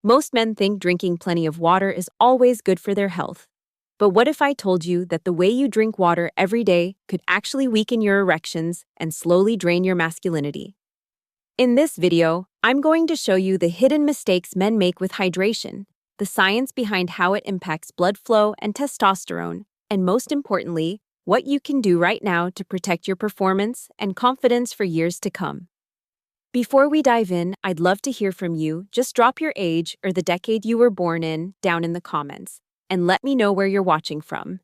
Most men think drinking plenty of water is always good for their health. But what if I told you that the way you drink water every day could actually weaken your erections and slowly drain your masculinity? In this video, I'm going to show you the hidden mistakes men make with hydration, the science behind how it impacts blood flow and testosterone, and most importantly, what you can do right now to protect your performance and confidence for years to come. Before we dive in, I'd love to hear from you. Just drop your age or the decade you were born in down in the comments, and let me know where you're watching from.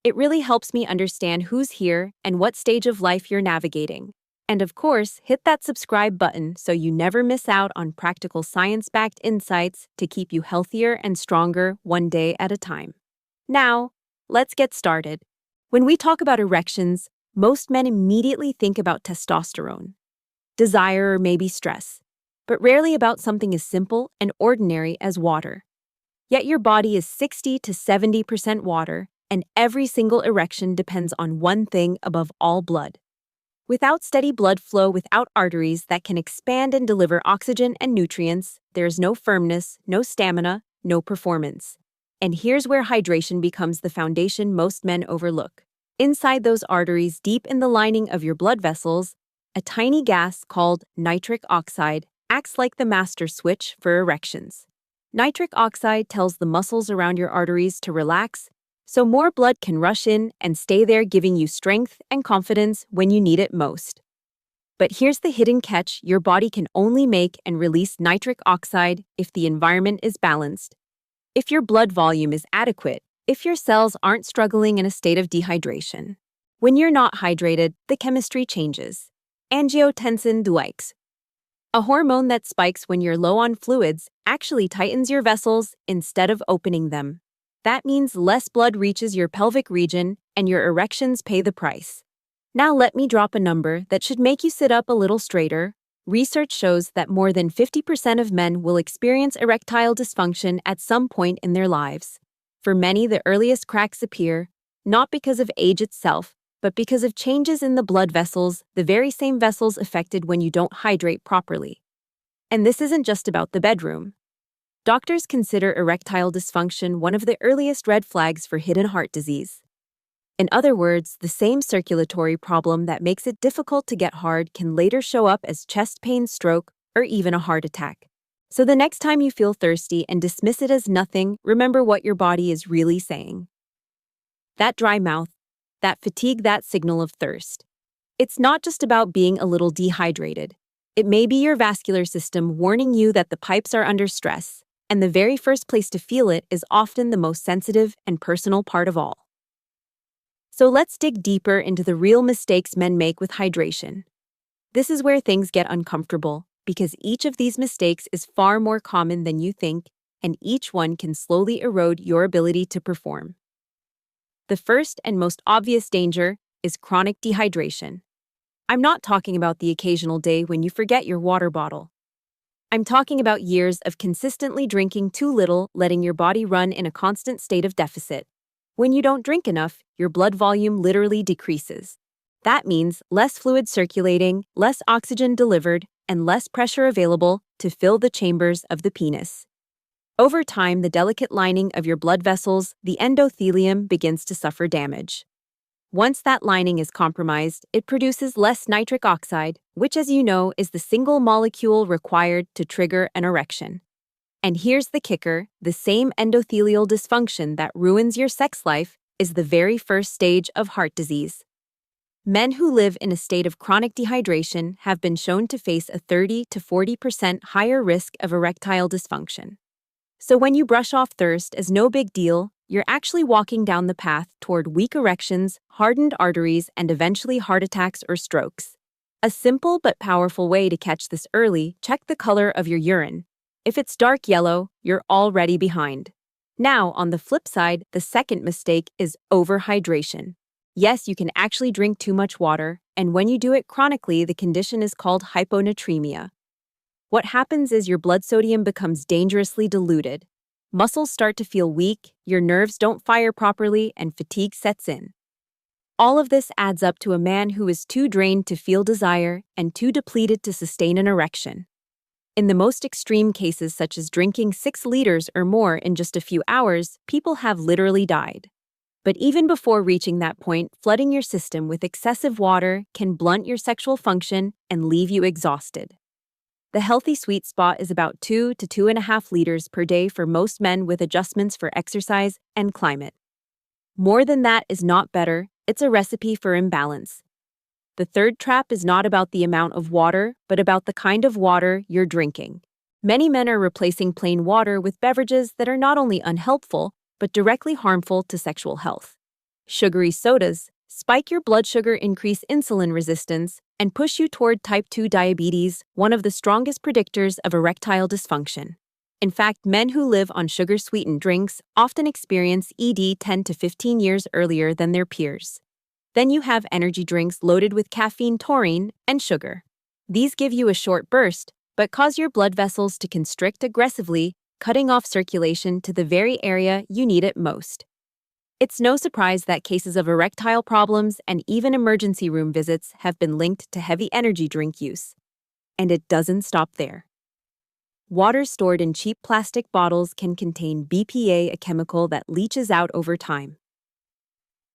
It really helps me understand who's here and what stage of life you're navigating. And of course, hit that subscribe button so you never miss out on practical science-backed insights to keep you healthier and stronger one day at a time. Now, let's get started. When we talk about erections, most men immediately think about testosterone, desire, or maybe stress, but rarely about something as simple and ordinary as water. Yet your body is 60 to 70% water, and every single erection depends on one thing above all: blood. Without steady blood flow, without arteries that can expand and deliver oxygen and nutrients, there's no firmness, no stamina, no performance. And here's where hydration becomes the foundation most men overlook. Inside those arteries, deep in the lining of your blood vessels, a tiny gas called nitric oxide acts like the master switch for erections. Nitric oxide tells the muscles around your arteries to relax, so more blood can rush in and stay there, giving you strength and confidence when you need it most. But here's the hidden catch: your body can only make and release nitric oxide if the environment is balanced, if your blood volume is adequate, if your cells aren't struggling in a state of dehydration. When you're not hydrated, the chemistry changes. Angiotensin-2, a hormone that spikes when you're low on fluids, actually tightens your vessels instead of opening them. That means less blood reaches your pelvic region, and your erections pay the price. Now let me drop a number that should make you sit up a little straighter. Research shows that more than 50% of men will experience erectile dysfunction at some point in their lives. For many, the earliest cracks appear, not because of age itself, but because of changes in the blood vessels, the very same vessels affected when you don't hydrate properly. And this isn't just about the bedroom. Doctors consider erectile dysfunction one of the earliest red flags for hidden heart disease. In other words, the same circulatory problem that makes it difficult to get hard can later show up as chest pain, stroke, or even a heart attack. So the next time you feel thirsty and dismiss it as nothing, remember what your body is really saying. That dry mouth, that fatigue, that signal of thirst. It's not just about being a little dehydrated. It may be your vascular system warning you that the pipes are under stress, and the very first place to feel it is often the most sensitive and personal part of all. So let's dig deeper into the real mistakes men make with hydration. This is where things get uncomfortable, because each of these mistakes is far more common than you think, and each one can slowly erode your ability to perform. The first and most obvious danger is chronic dehydration. I'm not talking about the occasional day when you forget your water bottle. I'm talking about years of consistently drinking too little, letting your body run in a constant state of deficit. When you don't drink enough, your blood volume literally decreases. That means less fluid circulating, less oxygen delivered, and less pressure available to fill the chambers of the penis. Over time, the delicate lining of your blood vessels, the endothelium, begins to suffer damage. Once that lining is compromised, it produces less nitric oxide, which, as you know, is the single molecule required to trigger an erection. And here's the kicker: the same endothelial dysfunction that ruins your sex life is the very first stage of heart disease. Men who live in a state of chronic dehydration have been shown to face a 30 to 40% higher risk of erectile dysfunction. So when you brush off thirst as no big deal, you're actually walking down the path toward weak erections, hardened arteries, and eventually heart attacks or strokes. A simple but powerful way to catch this early: check the color of your urine. If it's dark yellow, you're already behind. Now, on the flip side, the second mistake is overhydration. Yes, you can actually drink too much water, and when you do it chronically, the condition is called hyponatremia. What happens is your blood sodium becomes dangerously diluted. Muscles start to feel weak, your nerves don't fire properly, and fatigue sets in. All of this adds up to a man who is too drained to feel desire and too depleted to sustain an erection. In the most extreme cases, such as drinking 6 liters or more in just a few hours, people have literally died. But even before reaching that point, flooding your system with excessive water can blunt your sexual function and leave you exhausted. The healthy sweet spot is about 2 to 2.5 liters per day for most men, with adjustments for exercise and climate. More than that is not better, it's a recipe for imbalance. The third trap is not about the amount of water, but about the kind of water you're drinking. Many men are replacing plain water with beverages that are not only unhelpful, but directly harmful to sexual health. Sugary sodas spike your blood sugar, increase insulin resistance, and push you toward type 2 diabetes, one of the strongest predictors of erectile dysfunction. In fact, men who live on sugar-sweetened drinks often experience ED 10 to 15 years earlier than their peers. Then you have energy drinks loaded with caffeine, taurine, and sugar. These give you a short burst, but cause your blood vessels to constrict aggressively, cutting off circulation to the very area you need it most. It's no surprise that cases of erectile problems and even emergency room visits have been linked to heavy energy drink use. And it doesn't stop there. Water stored in cheap plastic bottles can contain BPA, a chemical that leaches out over time.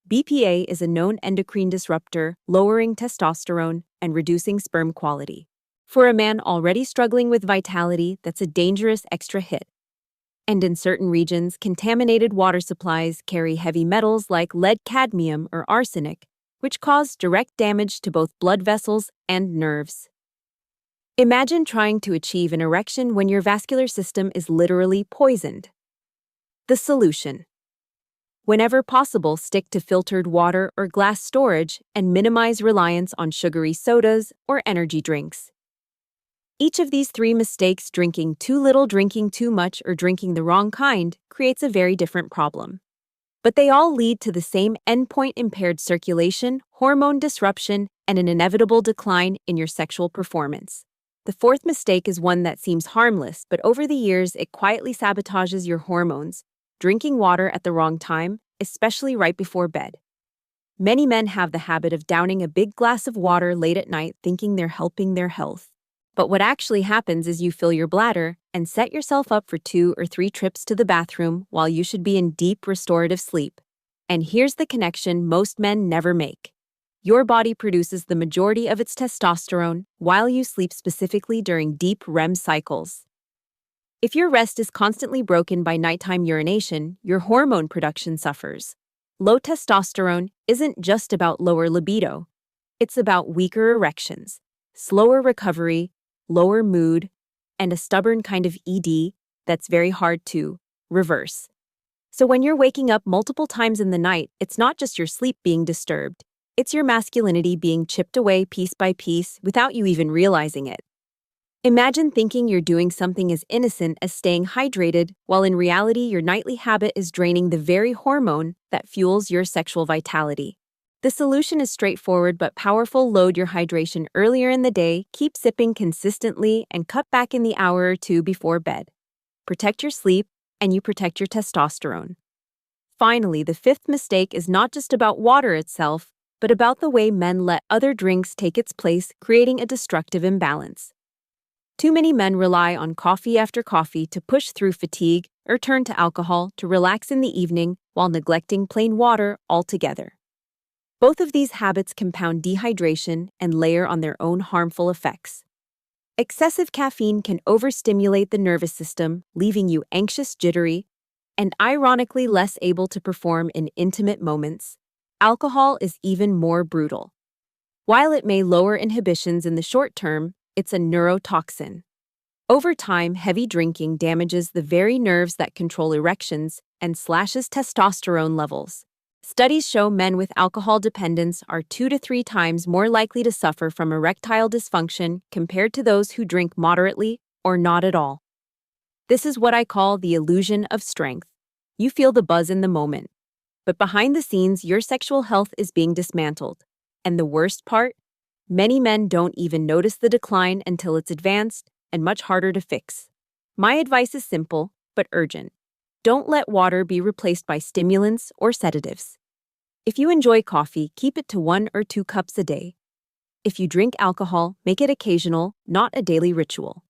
BPA is a known endocrine disruptor, lowering testosterone and reducing sperm quality. For a man already struggling with vitality, that's a dangerous extra hit. And in certain regions, contaminated water supplies carry heavy metals like lead, cadmium, or arsenic, which cause direct damage to both blood vessels and nerves. Imagine trying to achieve an erection when your vascular system is literally poisoned. The solution: whenever possible, stick to filtered water or glass storage and minimize reliance on sugary sodas or energy drinks. Each of these 3 mistakes, drinking too little, drinking too much, or drinking the wrong kind, creates a very different problem. But they all lead to the same endpoint: impaired circulation, hormone disruption, and an inevitable decline in your sexual performance. The fourth mistake is one that seems harmless, but over the years it quietly sabotages your hormones: drinking water at the wrong time, especially right before bed. Many men have the habit of downing a big glass of water late at night, thinking they're helping their health. But what actually happens is you fill your bladder and set yourself up for 2 or 3 trips to the bathroom while you should be in deep restorative sleep. And here's the connection most men never make. Your body produces the majority of its testosterone while you sleep, specifically during deep REM cycles. If your rest is constantly broken by nighttime urination, your hormone production suffers. Low testosterone isn't just about lower libido. It's about weaker erections, slower recovery, lower mood, and a stubborn kind of ED that's very hard to reverse. So when you're waking up multiple times in the night, it's not just your sleep being disturbed, it's your masculinity being chipped away piece by piece without you even realizing it. Imagine thinking you're doing something as innocent as staying hydrated, while in reality your nightly habit is draining the very hormone that fuels your sexual vitality. The solution is straightforward but powerful: load your hydration earlier in the day, keep sipping consistently, and cut back in the hour or 2 before bed. Protect your sleep, and you protect your testosterone. Finally, the fifth mistake is not just about water itself, but about the way men let other drinks take its place, creating a destructive imbalance. Too many men rely on coffee after coffee to push through fatigue, or turn to alcohol to relax in the evening while neglecting plain water altogether. Both of these habits compound dehydration and layer on their own harmful effects. Excessive caffeine can overstimulate the nervous system, leaving you anxious, jittery, and ironically less able to perform in intimate moments. Alcohol is even more brutal. While it may lower inhibitions in the short term, it's a neurotoxin. Over time, heavy drinking damages the very nerves that control erections and slashes testosterone levels. Studies show men with alcohol dependence are 2 to 3 times more likely to suffer from erectile dysfunction compared to those who drink moderately or not at all. This is what I call the illusion of strength. You feel the buzz in the moment, but behind the scenes, your sexual health is being dismantled. And the worst part? Many men don't even notice the decline until it's advanced and much harder to fix. My advice is simple, but urgent. Don't let water be replaced by stimulants or sedatives. If you enjoy coffee, keep it to 1 or 2 cups a day. If you drink alcohol, make it occasional, not a daily ritual.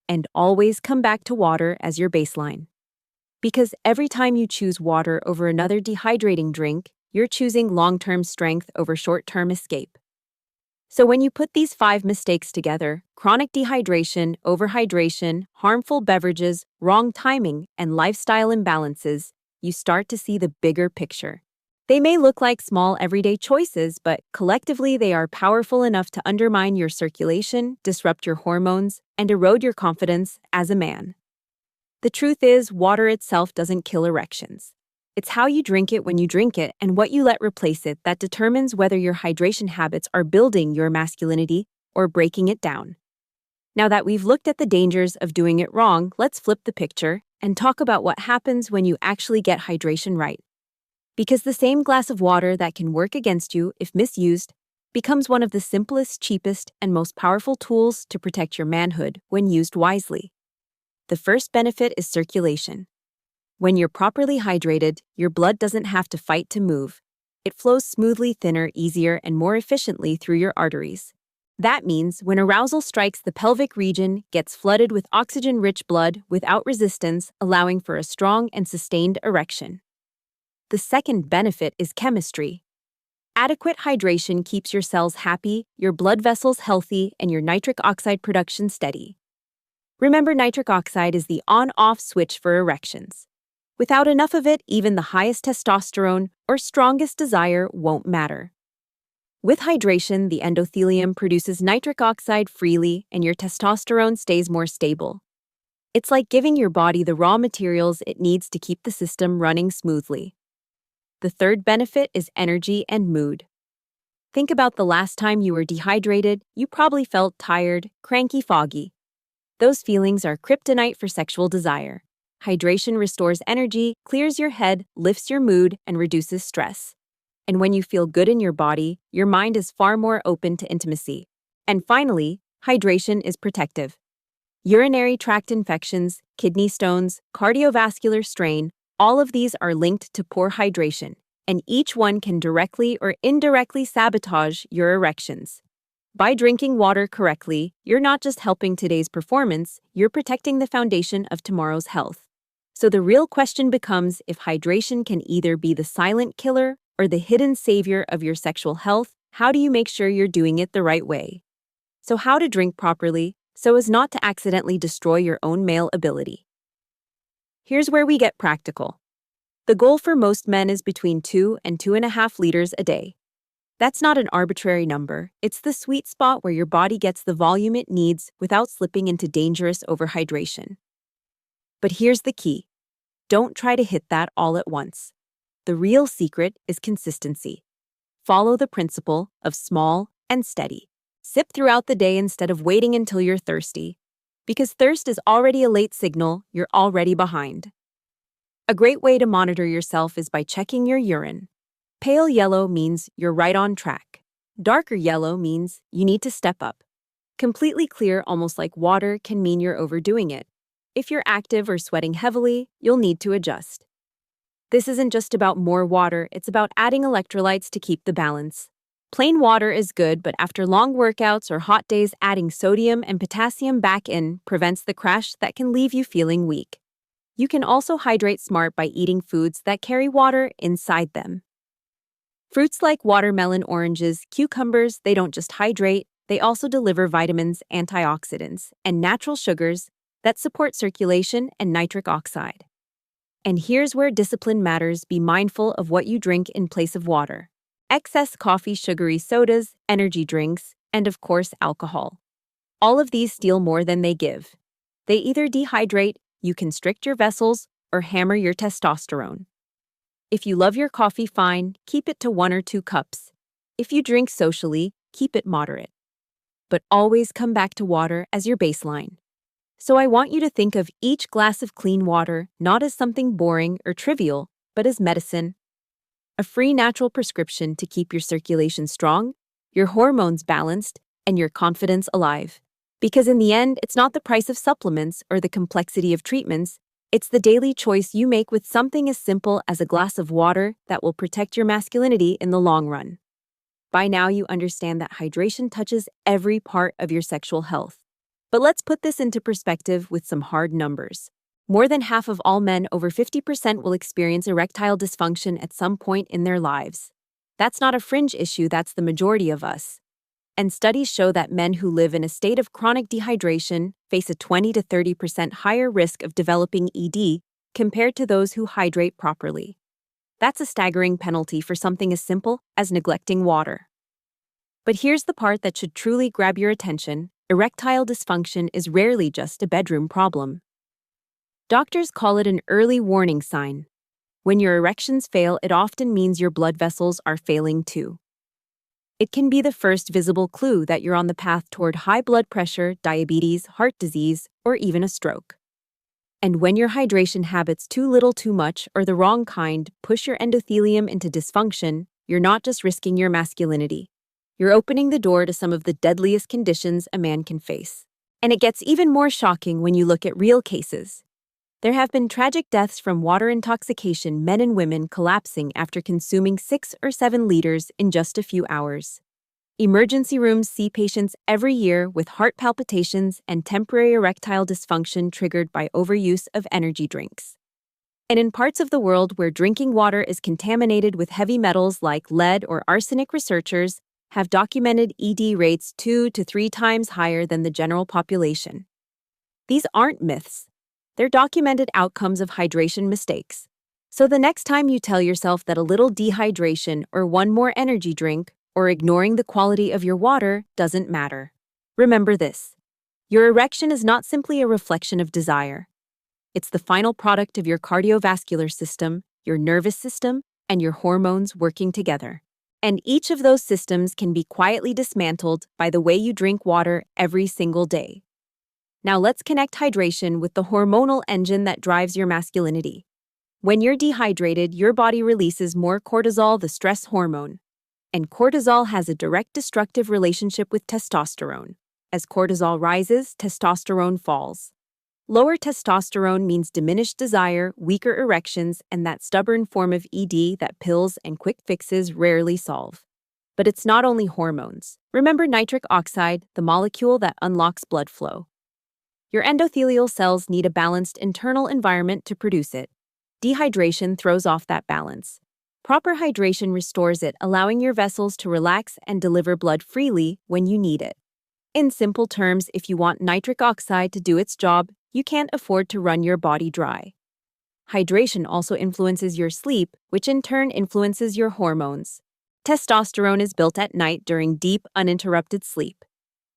and always come back to water as your baseline. Because every time you choose water over another dehydrating drink, you're choosing long-term strength over short-term escape. So when you put these 5 mistakes together, chronic dehydration, overhydration, harmful beverages, wrong timing, and lifestyle imbalances, you start to see the bigger picture. They may look like small everyday choices, but collectively they are powerful enough to undermine your circulation, disrupt your hormones, and erode your confidence as a man. The truth is, water itself doesn't kill erections. It's how you drink it when you drink it and what you let replace it that determines whether your hydration habits are building your masculinity or breaking it down. Now that we've looked at the dangers of doing it wrong, let's flip the picture and talk about what happens when you actually get hydration right. Because the same glass of water that can work against you if misused becomes one of the simplest, cheapest, and most powerful tools to protect your manhood when used wisely. The first benefit is circulation. When you're properly hydrated, your blood doesn't have to fight to move. It flows smoothly, thinner, easier, and more efficiently through your arteries. That means when arousal strikes, the pelvic region gets flooded with oxygen-rich blood without resistance, allowing for a strong and sustained erection. The second benefit is chemistry. Adequate hydration keeps your cells happy, your blood vessels healthy, and your nitric oxide production steady. Remember, nitric oxide is the on-off switch for erections. Without enough of it, even the highest testosterone or strongest desire won't matter. With hydration, the endothelium produces nitric oxide freely and your testosterone stays more stable. It's like giving your body the raw materials it needs to keep the system running smoothly. The third benefit is energy and mood. Think about the last time you were dehydrated, you probably felt tired, cranky, foggy. Those feelings are kryptonite for sexual desire. Hydration restores energy, clears your head, lifts your mood, and reduces stress. And when you feel good in your body, your mind is far more open to intimacy. And finally, hydration is protective. Urinary tract infections, kidney stones, cardiovascular strain, all of these are linked to poor hydration, and each one can directly or indirectly sabotage your erections. By drinking water correctly, you're not just helping today's performance, you're protecting the foundation of tomorrow's health. So the real question becomes if hydration can either be the silent killer or the hidden savior of your sexual health. How do you make sure you're doing it the right way? So how to drink properly so as not to accidentally destroy your own male ability. Here's where we get practical. The goal for most men is between 2 and 2.5 liters a day. That's not an arbitrary number. It's the sweet spot where your body gets the volume it needs without slipping into dangerous overhydration. But here's the key. Don't try to hit that all at once. The real secret is consistency. Follow the principle of small and steady. Sip throughout the day instead of waiting until you're thirsty. Because thirst is already a late signal, you're already behind. A great way to monitor yourself is by checking your urine. Pale yellow means you're right on track. Darker yellow means you need to step up. Completely clear, almost like water, can mean you're overdoing it. If you're active or sweating heavily, you'll need to adjust. This isn't just about more water, it's about adding electrolytes to keep the balance. Plain water is good, but after long workouts or hot days, adding sodium and potassium back in prevents the crash that can leave you feeling weak. You can also hydrate smart by eating foods that carry water inside them. Fruits like watermelon, oranges, cucumbers, they don't just hydrate, they also deliver vitamins, antioxidants, and natural sugars that support circulation and nitric oxide. And here's where discipline matters. Be mindful of what you drink in place of water. Excess coffee, sugary sodas, energy drinks, and of course, alcohol. All of these steal more than they give. They either dehydrate, you constrict your vessels, or hammer your testosterone. If you love your coffee, fine, keep it to 1 or 2 cups. If you drink socially, keep it moderate. But always come back to water as your baseline. So I want you to think of each glass of clean water not as something boring or trivial, but as medicine. A free natural prescription to keep your circulation strong, your hormones balanced, and your confidence alive. Because in the end, it's not the price of supplements or the complexity of treatments, it's the daily choice you make with something as simple as a glass of water that will protect your masculinity in the long run. By now, you understand that hydration touches every part of your sexual health. But let's put this into perspective with some hard numbers. More than half of all men over 50% will experience erectile dysfunction at some point in their lives. That's not a fringe issue, that's the majority of us. And studies show that men who live in a state of chronic dehydration face a 20 to 30% higher risk of developing ED compared to those who hydrate properly. That's a staggering penalty for something as simple as neglecting water. But here's the part that should truly grab your attention. Erectile dysfunction is rarely just a bedroom problem. Doctors call it an early warning sign. When your erections fail, it often means your blood vessels are failing too. It can be the first visible clue that you're on the path toward high blood pressure, diabetes, heart disease, or even a stroke. And when your hydration habits too little, too much, or the wrong kind push your endothelium into dysfunction, you're not just risking your masculinity. You're opening the door to some of the deadliest conditions a man can face. And it gets even more shocking when you look at real cases. There have been tragic deaths from water intoxication, men and women collapsing after consuming 6 or 7 liters in just a few hours. Emergency rooms see patients every year with heart palpitations and temporary erectile dysfunction triggered by overuse of energy drinks. And in parts of the world where drinking water is contaminated with heavy metals like lead or arsenic, researchers have documented ED rates 2 to 3 times higher than the general population. These aren't myths. They're documented outcomes of hydration mistakes. So the next time you tell yourself that a little dehydration or one more energy drink or ignoring the quality of your water doesn't matter, remember this. Your erection is not simply a reflection of desire. It's the final product of your cardiovascular system, your nervous system, and your hormones working together. And each of those systems can be quietly dismantled by the way you drink water every single day. Now let's connect hydration with the hormonal engine that drives your masculinity. When you're dehydrated, your body releases more cortisol, the stress hormone. And cortisol has a direct destructive relationship with testosterone. As cortisol rises, testosterone falls. Lower testosterone means diminished desire, weaker erections, and that stubborn form of ED that pills and quick fixes rarely solve. But it's not only hormones. Remember nitric oxide, the molecule that unlocks blood flow. Your endothelial cells need a balanced internal environment to produce it. Dehydration throws off that balance. Proper hydration restores it, allowing your vessels to relax and deliver blood freely when you need it. In simple terms, if you want nitric oxide to do its job, you can't afford to run your body dry. Hydration also influences your sleep, which in turn influences your hormones. Testosterone is built at night during deep, uninterrupted sleep.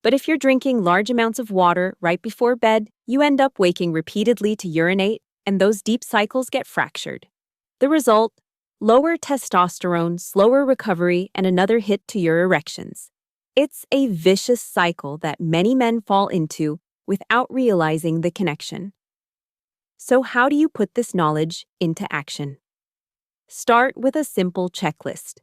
But if you're drinking large amounts of water right before bed, you end up waking repeatedly to urinate, and those deep cycles get fractured. The result? Lower testosterone, slower recovery, and another hit to your erections. It's a vicious cycle that many men fall into without realizing the connection. So how do you put this knowledge into action? Start with a simple checklist.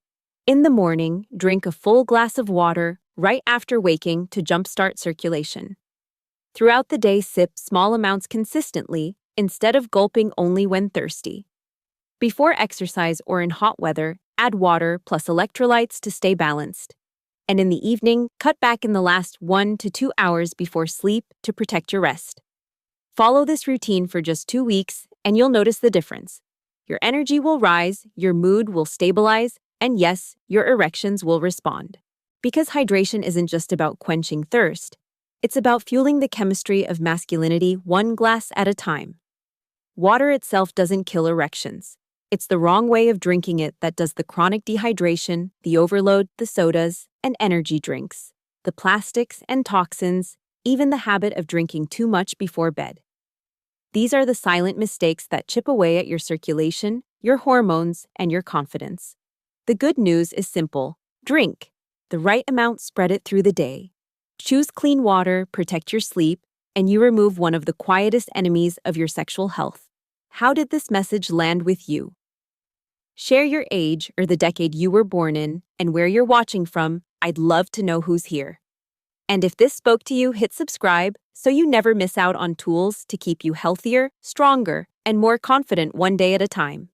In the morning, drink a full glass of water right after waking to jumpstart circulation. Throughout the day, sip small amounts consistently instead of gulping only when thirsty. Before exercise or in hot weather, add water plus electrolytes to stay balanced. And in the evening, cut back in the last 1 to 2 hours before sleep to protect your rest. Follow this routine for just 2 weeks, and you'll notice the difference. Your energy will rise, your mood will stabilize, and yes, your erections will respond. Because hydration isn't just about quenching thirst, it's about fueling the chemistry of masculinity one glass at a time. Water itself doesn't kill erections. It's the wrong way of drinking it that does the chronic dehydration, the overload, the sodas, and energy drinks, the plastics and toxins, even the habit of drinking too much before bed. These are the silent mistakes that chip away at your circulation, your hormones, and your confidence. The good news is simple. Drink. The right amount, spread it through the day. Choose clean water, protect your sleep, and you remove one of the quietest enemies of your sexual health. How did this message land with you? Share your age or the decade you were born in and where you're watching from. I'd love to know who's here. And if this spoke to you, hit subscribe so you never miss out on tools to keep you healthier, stronger, and more confident one day at a time.